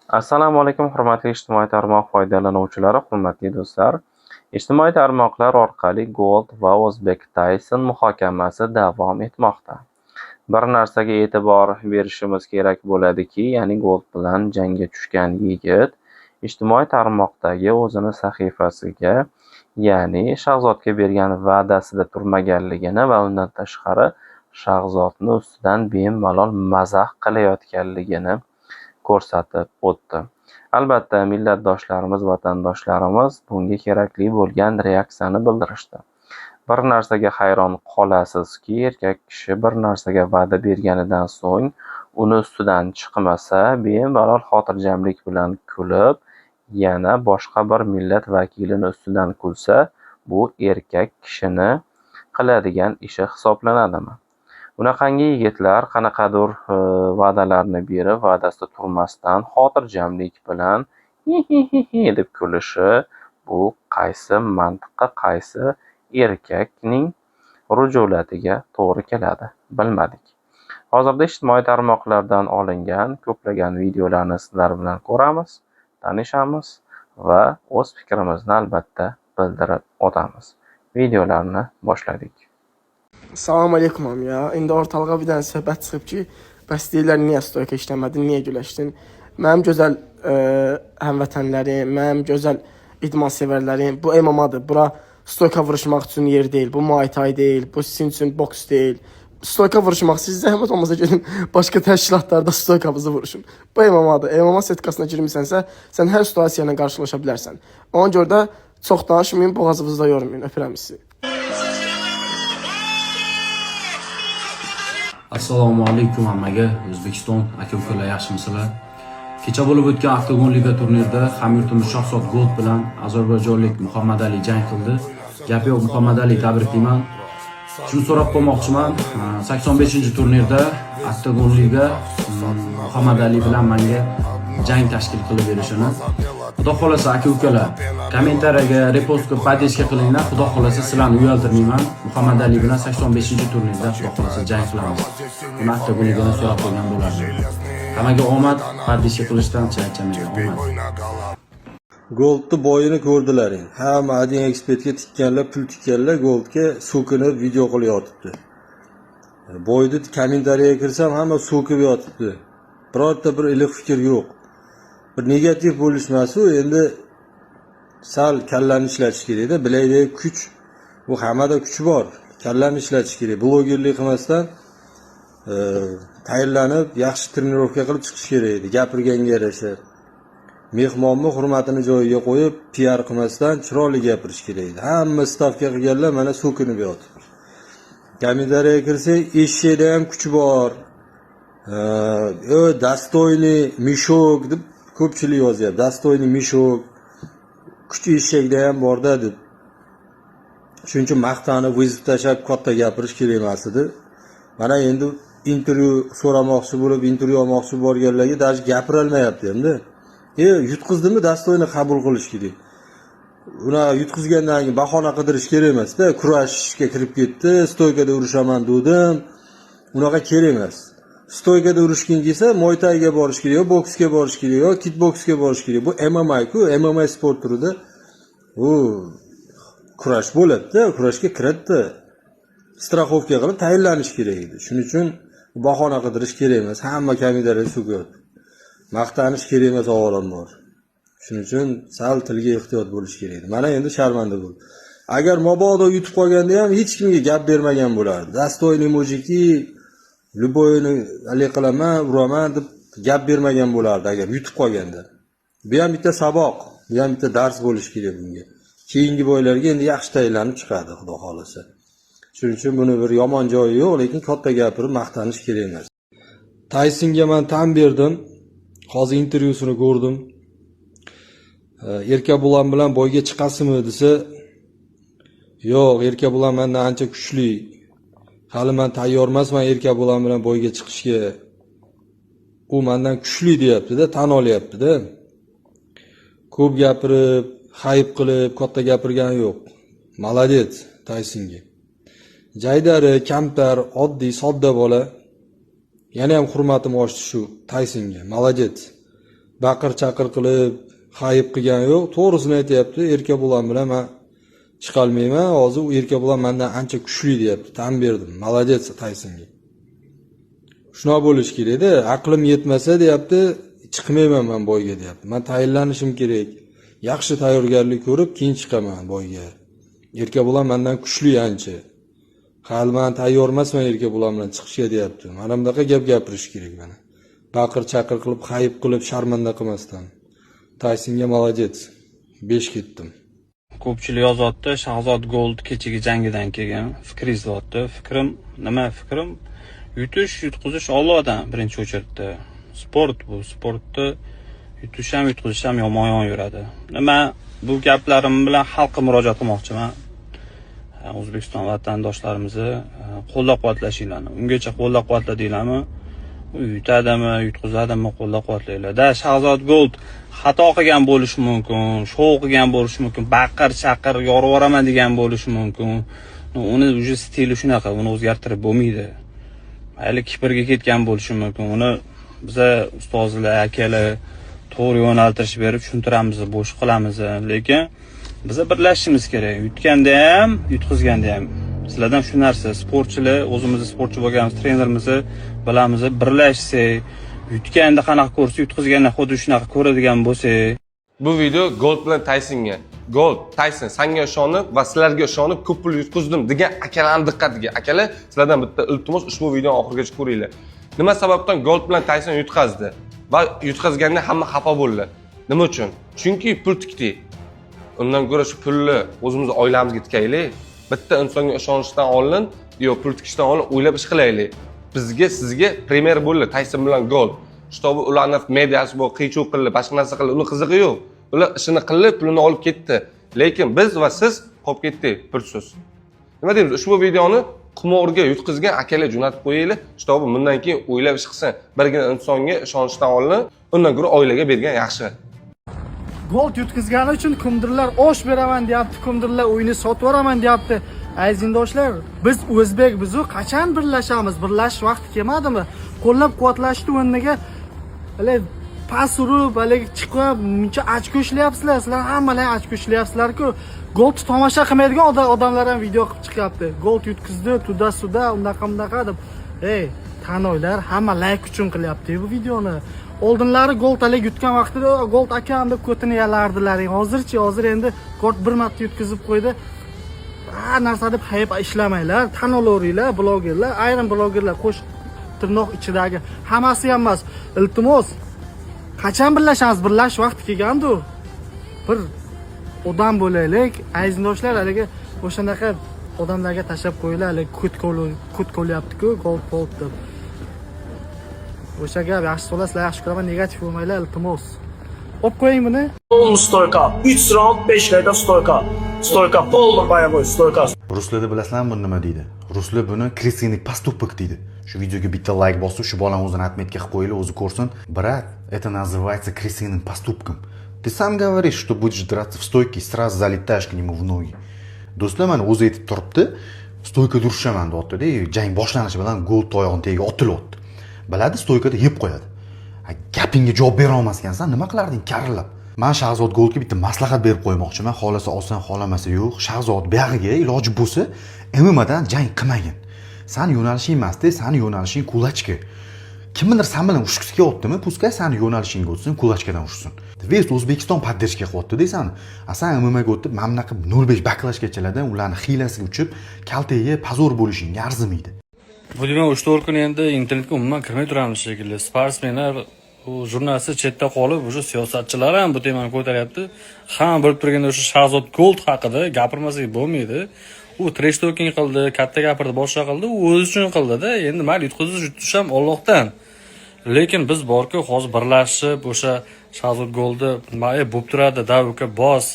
Assalomu alaykum, hurmatli ijtimoiy tarmoq foydalanuvchilari, hurmatli do'stlar. Ijtimoiy tarmoqlar orqali Gold va O'zbek Tyson muhokamasi davom etmoqda. Bir narsaga e'tibor berishimiz kerak bo'ladiki, ya'ni Gold bilan jangga tushgan yigit ijtimoiy tarmoqdagi o'zini sahifasiga, ya'ni Shahzodga bergan va'dasida turmaganligini va undan tashqari Shahzodni ustidan bemalol mazax qilayotganligini ko'rsatib o'tdi. Albatta, millatdoshlarimiz, vatandoshlarimiz bunga kerakli bo'lgan reaksiyani bildirishdi. Bir narsaga hayron qolasizki, erkak kishi bir narsaga va'da berganidan so'ng uni ustidan chiqmasa, bemalol xotirjamlik bilan kulib, yana boshqa bir millat vakilini ustidan kulsa, bu erkak kishini qiladigan ishi hisoblanadimi? Bunaqangi yigitlar qanaqadir va'dalarni berib, va'dasida turmasdan xotirjamlik bilan hi deb kulishi, bu qaysi mantiqqa, qaysi erkakning rujulatiga to'g'ri keladi, bilmadik. Hozirda ijtimoiy tarmoqlardan olingan ko'plagan videolarni sizlar bilan ko'ramiz, tanishamiz va o'z fikrimizni albatta bildirib o'tamiz. Videolarni boshladik. Salam aleykum ya. İndi ortalığa bir dənə söhbət çıxıb ki, bəs deyirlər niyə stoyka işləmədin, niyə güləşdin? Mənim gözəl həmvətənlərim, mənim gözəl idman sevərlərim, bu MMA-dır. Bura stoyka vuruşmaq üçün yer deyil. Bu Muay Thai deyil, bu sizin üçün boks deyil. Stoyka vuruşmaq, siz zəhmət olmasa gedin başqa təşkilatlarda stoykamızı vuruşun. Bu MMA-dır. MMA setkasına girmisənsə, sən hər situasiya ilə qarşılaşa bilərsən. Ona görə də çox danışmayın, boğazınızda yormayın. Öpürəm sizi. Assalomu alaykum hammaga. O'zbekiston aka-ukalar, yaxshimisizlar? Kecha bo'lib o'tgan Octagon Liga turnirida hamyurtimiz Shahzod Gold bilan ozarbayjonlik Muhammad Ali jang qildi. Gap yo'q, Muhammad Ali tabriklayman. Shuni so'rab qo'ymoqchiman. 85-turnirda Octagon Liga Muhammad Ali bilan menga jang tashkil qilib berishini. Xudo xolasa aka-ukalar, kommentariyaga, repostga, podpishka qilinglar. Xudo xolasa sizlarni uyaltirmayman. Muhammad Ali bilan 85-turnirda xudo xolasa jang qilamiz. Buni Octagon Ligani so'rab qo'ygan bo'lardim. Hammaga omad, podpishka qilishdan charchamayman. Omad. Goldni boyini ko'rdilaring. Hamma adin ekspertga tikkanlar, pul tikkanlar Goldga so'kinib video qilib yotibdi. Boyni kommentariyaga kirsam hamma so'kib yotibdi. Birorta bir iliq fikr yo'q. Bir negativ bo'lishmasi, endi sal kallani ishlatish kerak-da. Bilaydagi kuch, bu hammada kuch bor. Kallani ishlatish kerak. Blogerlik qilmasdan tayyorlanib, yaxshi trenirovka qilib chiqish kerak edi. Gapirganga yarasha. Mehmonni hurmatini joyiga qo'yib, PR qilmasdan chiroyli gapirish kerak edi. Hamma stavka qilganlar mana so'kinib yotibdi. Kommentariyaga kirsang, eshakda ham kuch bor. Dostoyniy mishok deb ko'pchilik yozyapti. Dostoyniy mishok, kuch eshakda ham bor-da deb. Shuning uchun maqtanib, vizib tashab katta gapirish kerak emas edi. Mana endi intervyu so'ramoqchi bo'lib, intervyu olmoqchi bo'lganlarga даже gapira olmayapti hamda. Yutqizdimi, Dostoyni qabul qilish kerak. Uni yutqizgandan keyin bahona qidirish kerak emas-da. Kurashga kirib ketdi, stoykada urushaman dedim. Unaqa kerak emas. Stoykada urishgin kelsa, Muay Thaiga borish kerak, boksga borish kerak, kickboksga borish kerak. Bu MMA-ku, MMA sport turida. U kurash bo'ladi-da, kurashga kiradi. Strafovka qilib tayyorlanish kerak edi. Shuning uchun bahona qidirish kerak emas. Hamma kommentariyaga so'kyapti. Maqtanish kerak emas, avvalambor. Shuning uchun sal tilga ehtiyot bo'lish kerak edi. Mana endi sharmanda bo'ldi. Agar mabodo yutib qolganda ham hech kimga gap bermagan bo'lardi. Dostoyniy mujiki, Luboyni ali qilaman, uraman deb gap bermagan bo'lardi agar yutib qolganda. Bu ham bitta saboq, bu ham bitta dars bo'lish kerak bunga. Keyingi boylarga endi yaxshi tayyorlanib chiqadi, xudo xolasa. Shuning uchun buni bir yomon joyi yo'q, lekin katta gapirib maqtanish kerak emas. Taysonga men tan berdim. Hozir intervyusini ko'rdim. Erkabulan bilan boyga chiqasizmi desa, yo'q, Erkabulan mendan ancha kuchli. Hali men tayyor emasman Erkabulan bilan boyga chiqishga. U mendan kuchli deyapti-da, tan olyapti-da. Ko'p gapirib, hayb qilib, katta gapirgani yo'q. Молодец Taysonga. Jaydari, kamtar, oddiy, sodda bola. Yana ham hurmatim oshdi shu Taysonga. Молодец. baqir chaqir qilib hayib qilgani yo'q. To'g'risini aytyapti. Erkabo'lan bilan men chiqolmayman. Hozir u Erkabo'lan mendan ancha kuchli deyapti. Tan berdim. Молодец Taysonga. Shunaqa bo'lish kerak-da. Aqlim yetmasa deyapti, chiqmayman men boyga deyapti. Men tayinlanishim kerak. Yaxshi tayyorgarlik ko'rib keyin chiqaman boyga. Erkabo'lan mendan kuchli ancha. Hali men tayyor emasman Erkabo'lan bilan chiqishga deyapti. Mana bunaqa gap gapirish kerak mana. Baqir chaqir qilib, hayib qilib, sharmanda qilmasdan. Taysonga молодец. 5 ketdim. Ko'pchilik yozyapti, Shahzod Gold kechagi jangidan keyin fikringiz deyapti. Nima fikrim? Yutish, yutqizish Allohdan birinchi o'chirdi. Sport bu, sportni yutish ham, yutqizish ham yomon yuradi. Nima bu gaplarim bilan xalqqa murojaat qilmoqchiman. O'zbekiston vatandoshlarimizni qo'llab-quvvatlashinglarni. Ungacha qo'llab-quvvatladinglarmi? Yutadimi, yutqizadimi qo'llab-quvvatlanglar. Shahzod Gold xato qilgan bo'lishi mumkin, shov qilgan bo'lishi mumkin, baqir chaqir yorib yuboraman degan bo'lishi mumkin. Uni uje stili shunaqa, uni o'zgartirib bo'lmaydi. Mayli kiprga ketgan bo'lishi mumkin. Uni biza ustozlar, akalar to'g'ri yo'naltirish berib tushuntiramiz, bo'sh qilamiz, lekin biza birlashishimiz kerak. Yutganda ham, yutqizganda ham. Sizlardan shu narsa, sportchilar, o'zimizni sportchi bo'lganmiz, trenerimizni bilamiz, birlashsak, yutganda qanaqa ko'rsa, yutqizganda xuddi shunaqa ko'radigan bo'lsak. Bu video Gold bilan Taysonga. Gold, Tayson, senga ishonib va sizlarga ishonib ko'p pul yutqizdim degan akalarning diqqatiga. Akalar, sizlardan bitta iltimos ushbu videoni oxirigacha ko'ringlar. Nima sababdan Gold bilan Tayson yutqazdi va yutqazganda hamma xafa bo'ldi. Nima uchun? Chunki pul tikdik. Undan ko'ra shu pulni o'zimiz oilamizga tikaylik. Bitta insonga ishonishdan oldin, pul tikishdan oldin o'ylab ish qilaylik. Bizga, sizga premyer bo'ldi Tayson bilan Gold. Shtobi ularning mediasi bor, qiyshuv qildi, boshqa narsa qildi, uni qizig'i yo'q. Ular ishini qilib, pulini olib ketdi. Lekin biz va siz qolib ketdik, pulsiz. Nima deymiz? Ushbu videoni qimorga yutqizgan akalar jo'natib qo'yaylik. Shtobi bundan keyin o'ylab ish qilsin. Birgina insonga ishonishdan oldin, undan ko'ra oilaga bergan yaxshi. Gold yutqizgani uchun kimdirlar osh beraman deyapti, kimdirlar uyni sotib yuboraman deyapti. Azizindoshlar, biz o'zbek bizu qachon birlashamiz? Birlashish vaqti kelmadimi? Qo'llab-quvvatlashni o'rniga pas urib, chiqib, muncha ochko ishlayapsizlar. Sizlar hammalar ochko ishlayapsizlar-ku. Gold tomosha qilmaydigan odamlar ham video qilib chiqyapti. Gold yutkizdi, tuda-suda, unaqa deb. Tanoylar hamma like uchun qilyapti bu videoni. Oldinlari Gold alik yutgan vaqtida Gold akam deb ko'tini yalardilar. Hozir endi Gold bir marta yutkizib qo'ydi. Har narsa deb hayb ishlamanglar, tan olaveringlar, blogerlar, ayrim blogerlar qo'sh tirnoq ichidagi hammasi ham emas. Iltimos, qachon birlashamiz? Birlash vaqti kelgandir. Bir odam bo'laylik, azizindoshlar, haligi o'shanaqa odamlarga tashab qo'yinglar, kut qo'lyapti-ku, Gold deb. O'sha gap yaxshi so'lasizlar, yaxshi ko'raman, negativ bo'lmanglar, iltimos. Olib qo'ying buni. Stoyka. 3 raund 5 qayta stoyka. Stoyka полный боевой stoyka. Ruslarda bilasizlarmi buni nima deydi? Ruslar buni крестный поступок deydi. Shu videoga bitta like bosib, shu bolani o'zini отметка qilib qo'yinglar, o'zi ko'rsin. Brat, это называется крестным поступком. Ты сам говоришь, что будешь драться в стойке и сразу залетаешь к нему в ноги. Do'stlar, mana o'zi aytib turibdi, stoykada urishaman deyapti-da, jang boshlanishi bilan Gold oyog'ini tagiga otilyapti. Biladi, stoykada yeb qo'yadi. Gapingga javob bera olmaskansan, nima qilarding karillab? Men Shahzod Goldga bitta maslahat berib qo'ymoqchiman. Xolasa olsan, xolamasa yo'q. Shahzod buyog'iga iloji bo'lsa, MMAdan jang qilmagin. Sen yo'nalishing emas-da, seni yo'nalishing kulachka. Kimdir sen bilan urushgisi kelyaptimi? Puskay seni yo'nalishing o'tsin, kulachkadan urushsin. Vest O'zbekiston поддержка qilyapti deysan. Sen MMAga o'tib, mana bunaqa 0.5 baklashgachalardan ularni hiylasiga uchib, kaltaga pazor bo'lishingga arzimaydi. Bu demak 3-4 kun endi internetga umuman kirmay turamiz shekilli. Sportsmenlar, jurnalistlar chetda qolib, o'sha siyosatchilar ham bu temani ko'taryapti. Hamma bilib turganda o'sha Shahzod Gold haqida gapirmasak bo'lmaydi. U trash talking qildi, katta gapirdi, boshqa qildi, u o'zi uchun qildi-da. Endi mayli yutqizish ham Allohdan. Lekin biz borku, hozir birlashib o'sha Shahzod Goldni bo'lib turadi, Davuka bos,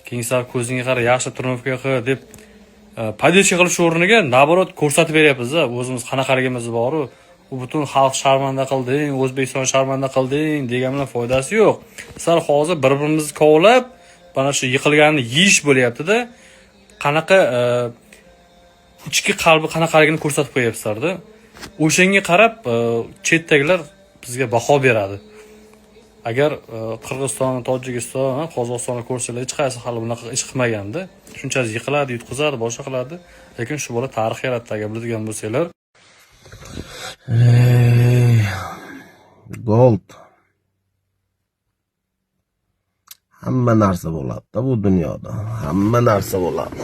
keyin ko'zingga qara, yaxshi turnovka qil deb podechka qilish o'rniga naborot ko'rsatib beryapmiz. O'zimiz qanaqaligimiz bor-ku, u butun xalq sharmanda qilding, O'zbekiston sharmanda qilding degan bilan foydasi yo'q. Sizlar hozir bir-birimizni kovlab, mana shu yiqilganni yeyish bo'lyapti-da. Qanaqa ichki qalbi qanaqaligini ko'rsatib qo'yapsizlar-da. O'shanga qarab chetdagilar bizga baho beradi. Agar Qirg'iziston, Tojikiston, Qozog'istonni ko'rsalar hech qaysi hali bunaqa ish qilmaganda, shunchasi yiqiladi, yutqizadi, boshqa qiladi. Lekin shu bola tarix yaratdi, agar biladigan bo'lsanglar. Gold. Hamma narsa bo'ladi bu dunyoda. Hamma narsa bo'ladi.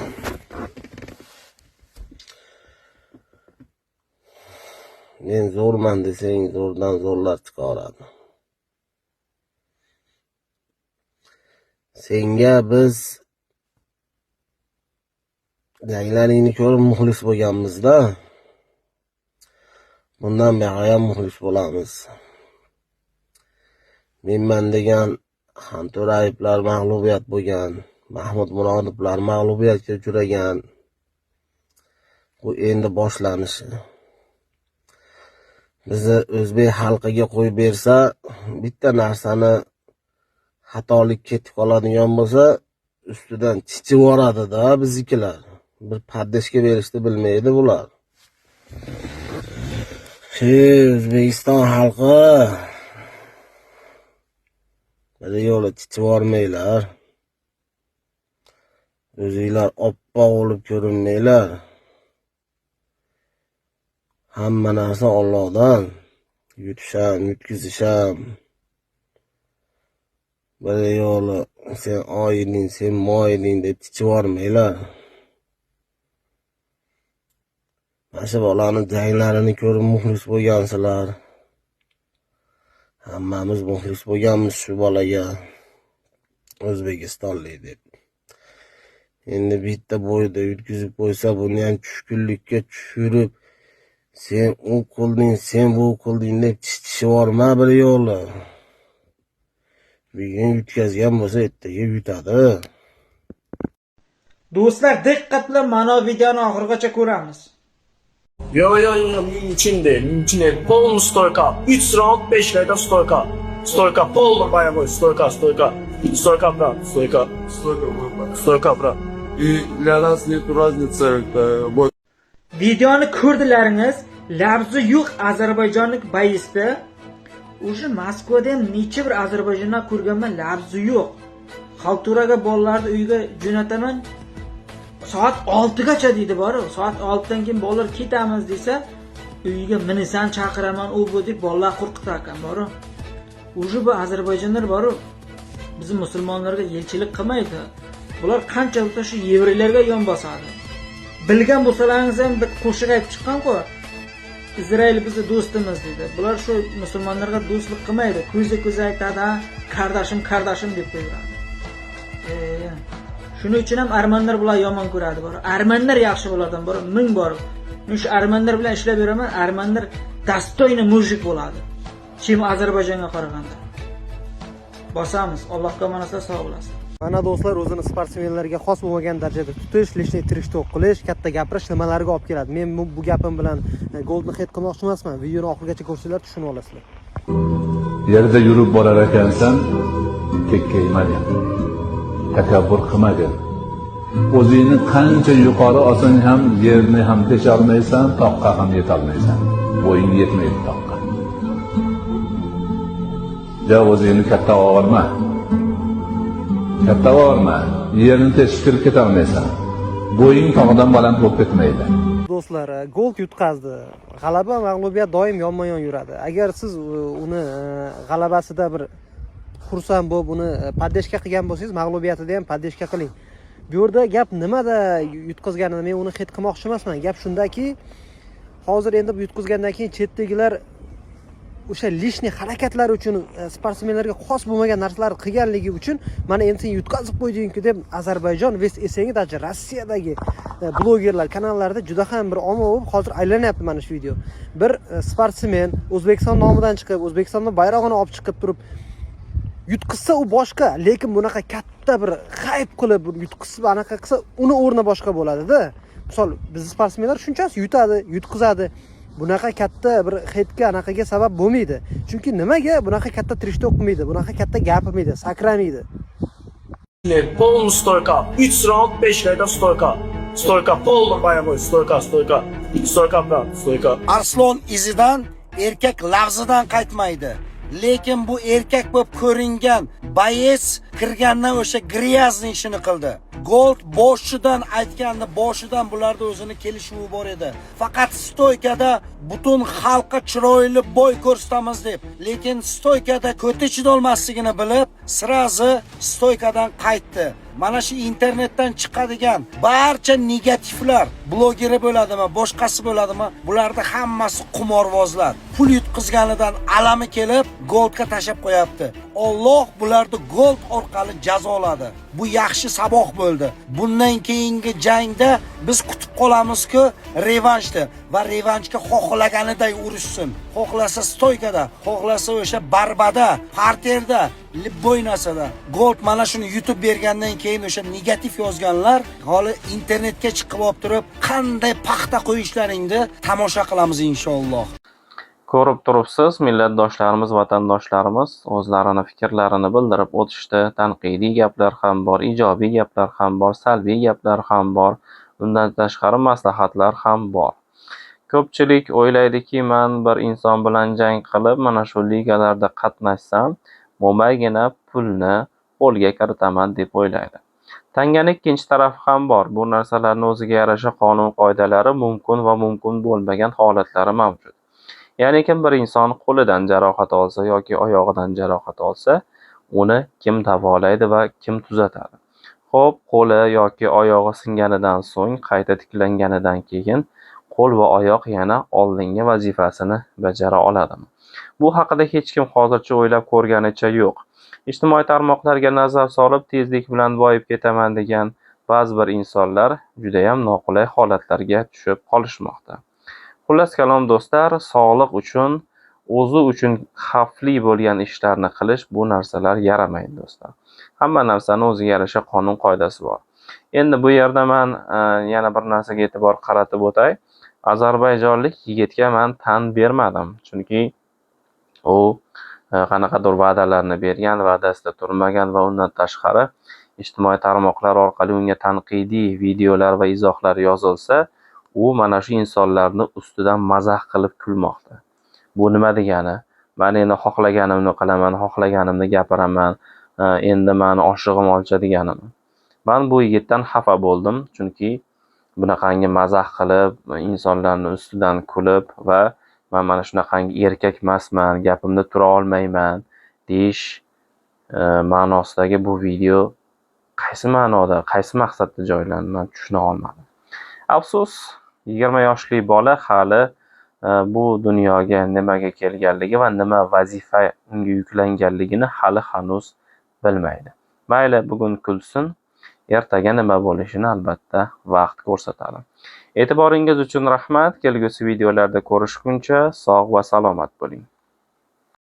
Men zo'rman desang, zo'rdan zo'rlar chiqaradi. Senga biz janglaringni ko'rib muxlis bo'lganmizda, bundan bexayon muxlis bo'lamiz. Menman degan Xanto'rayevlar mag'lubiyat bo'lgan, Mahmud Murodovlar mag'lubiyatga uchragan. Bu endi boshlanishi. Bizni o'zbek xalqiga qo'yib bersa, bitta narsani xatolik ketib qoladigan bo'lsa, ustidan chichib yuboradi-da biznikilar. Bir paddeshga berishni bilmaydi bular. O'zbekiston xalqi bir yo'li chichib yubormanglar. O'zinglar oppoq bo'lib ko'rinmanglar. Hamma narsa Allohdan. Yutisham, yutkizisham. Bir yo'li sen oying, sen moying deb chichib yubormanglar. Mana shu bolani janglarini ko'rib muxlis bo'lgansizlar. Hammamiz muxlis bo'lganmiz shu bolaga. O'zbekistonlik deb. Endi bitta bo'yda yutkizib qo'ysa, buni ham tushkunlikka tushirib, sen u qilding, sen bu qilding deb chichishib yuborma bir yo'li. Bugun yutkazgan bo'lsa, ertaga yutadi. Do'stlar, diqqat bilan mana videoni oxirigacha ko'ramiz. Yo, mümkün değil. Полный стойка. 3 раунд, 5 райда стойка. Стойка, полный боевой. Стойка. Стойка, брат. Стойка, брат. И для нас нет разницы, бой. Videoni ko'rdilaringiz, labzi yo'q ozarbayjonlik bayisda. O'sha Moskvada ham necha bir Ozarbayjondan ko'rganman, labzi yo'q. Xalturaga bolalarni uyiga jo'nataman. Soat 6gacha deydi bor-ku. Soat 6dan keyin bolalar ketamiz desa, uyiga minisan chaqiraman, u bu deb bolalar qo'rqitar ekan bor-ku. O'sha bu Ozarbayjonlar bor-ku. Biz musulmonlarga elchilik qilmaydi. Bular qancha bo'lsa shu yevreylarga yon bosadi. Bilgan bo'lsalaringiz ham bir qo'shiq aytib chiqqan-ku. Izrail bizni do'stimiz dedi. Bular shu musulmonlarga do'stlik qilmaydi. Ko'z aytadi, "Kardashim" deb qo'yadi. Shuning uchun ham armanlar bular yomon ko'radi bor. Armanlar yaxshi bo'ladi bor, ming bor. Men shu armanlar bilan ishlab beraman. Armanlar dostoyni mujik bo'ladi. Kim Ozarbayjonga qaraganda. Bosamiz. Allohga manasa sog' bo'lasiz. Mana do'stlar, o'zini sportsmenlarga xos bo'lmagan darajada tutish, lishni tirishtoq qilish, katta gapirish nimalarga olib keladi. Men bu gapim bilan Goldni hit qilmoqchi emasman. Videoni oxirigacha ko'rsanglar tushunib olasizlar. Yerda yurib borar ekansan, kekkaymagan. Takabbur qilmagin. O'zingni qancha yuqori olsang ham yerni ham tesha olmaysan, toqqa ham yeta olmaysan. Bo'ying yetmaydi toqqa. Ja o'zingni katta og'irma. Katta og'irma. Yerni teshib kirib keta olmaysan. Bo'ying tog'dan baland bo'lib ketmaydi. Do'stlar, gol yutqazdi. G'alaba, mag'lubiyat doim yonma-yon yuradi. Agar siz uni g'alabasida bir xursand bo'lib, uni paddeshka qilgan bo'lsangiz, mag'lubiyatida ham paddeshka qiling. Bu yerda gap nimada yutqazganini men uni hit qilmoqchi emasman. Gap shundaki, hozir endi bu yutqazgandan keyin chetdagilar o'sha lishni harakatlar uchun sportsmenlarga xos bo'lmagan narsalar qilganligi uchun mana endi sen yutqazib qo'yding-ku deb Ozarbayjon va esengi даже Rossiyadagi blogerlar kanallarida juda ham bir omma bo'lib hozir aylanyapti mana shu video. Bir sportsmen O'zbekiston nomidan chiqib, O'zbekistonning bayrog'ini olib chiqib turib yutqizsa u boshqa, lekin bunaqa katta bir hayp qilib yutqizib anaqa qilsa, uni o'rni boshqa bo'ladi-da. Misol, biz sportsmenlar shunchasi yutadi, yutqizadi. Bunaqa katta bir xetga anaqaga sabab bo'lmaydi. Chunki nimaga bunaqa katta trishtok qilmaydi, bunaqa katta gapirmaydi, sakramaydi. Полный стойка. 3 раунд, 5 райда стойка. Стойка, полный боевой. Стойка. Стойка, брат. Стойка. Arslon izidan, erkak lafzidan qaytmaydi. lekin bu erkak bo'lib ko'ringan Bayes kirgandan o'sha Griyazning ishini qildi. Gold boshidan bularda o'zini kelishuvi bor edi. Faqat stoykada butun xalqqa chiroyli bo'y ko'rsatamiz deb, lekin stoykada ko'ti chidolmasligini bilib, sirazi stoykadan qaytdi. Mana shu internetdan chiqadigan barcha negativlar, blogeri bo'ladimi, boshqasi bo'ladimi, bularda hammasi qimorvozlar. Pul yutqizganidan alami kelib, Goldga tashab qo'yapti. Alloh bularni Gold orqali jazoladi. Bu yaxshi saboq bo'ldi. Bundan keyingi jangda biz kutib qolamiz-ku, revanshda va revanshga xohlaganiday urushsin. Xohlasa stoykada, xohlasa o'sha barbada, parterda, libbo'ynasida. Gold mana shuni yutib bergandan keyin o'sha negativ yozganlar hali internetga chiqib olib turib, qanday paxta qo'yishlaringni tomosha qilamiz inshaalloh. Ko'rib turibsiz, millatdoshlarimiz, vatandoshlarimiz o'zlarini fikrlarini bildirib o'tishdi. Tanqidiy gaplar ham bor, ijobiy gaplar ham bor, salbiy gaplar ham bor. Undan tashqari maslahatlar ham bor. Ko'pchilik o'ylaydiki, men bir inson bilan jang qilib, mana shu ligalarda qatnashsam, mo'maygina pulni qo'lga kiritaman deb o'ylaydi. Tanganing ikkinchi tarafi ham bor. Bu narsalarning o'ziga yarasha qonun qoidalari mumkin va mumkin bo'lmagan holatlari mavjud. Ya'ni kim bir inson qo'lidan jarohat olsa yoki oyog'idan jarohat olsa, uni kim davolaydi va kim tuzatadi? Xo'p, qo'li yoki oyog'i singanidan so'ng qayta tiklanganidan keyin qo'l va oyoq yana oldingi vazifasini bajara oladimi? Bu haqida hech kim hozircha o'ylab ko'rganicha yo'q. Ijtimoiy tarmoqlarga nazar solib, tezlik bilan boyib ketaman degan ba'zi bir insonlar juda ham noqulay holatlarga tushib qolishmoqda. Xullas kalom do'stlar, sog'liq uchun, o'zi uchun xavfli bo'lgan ishlarni qilish bu narsalar yaramaydi do'stlar. Hamma narsani o'ziga yarasha qonun qoidasi bor. Endi bu yerda men yana bir narsaga e'tibor qaratib o'tay. Ozarbayjonlik yigitga men tan bermadim, chunki u qanaqadir va'dalarni bergan, va'dasida turmagan va undan tashqari ijtimoiy tarmoqlar orqali unga tanqidiy videolar va izohlar yozilsa, u mana shu insonlarni ustidan mazax qilib kulmoqda. Bu nima degani? Men endi xohlaganimni qilaman, xohlaganimni gapiraman, endi meni oshig'im olcha deganimi? Men bu yigitdan xafa bo'ldim, chunki bunaqangi mazax qilib, insonlarni ustidan kulib va men mana shunaqangi erkak emasman, gapimda tura olmayman deyish ma'nosidagi bu video qaysi ma'noda, qaysi maqsadda joylandi, men tushuna olmadim. Afsus, 20 yoshli bola hali bu dunyoga nimaga kelganligi va nima vazifa unga yuklanganligini hali hanuz bilmaydi. Mayli, bugun kulsin, ertaga nima bo'lishini albatta vaqt ko'rsatadi. E'tiboringiz uchun rahmat. Kelgusi videolarda ko'rishguncha sog' va salomat bo'ling.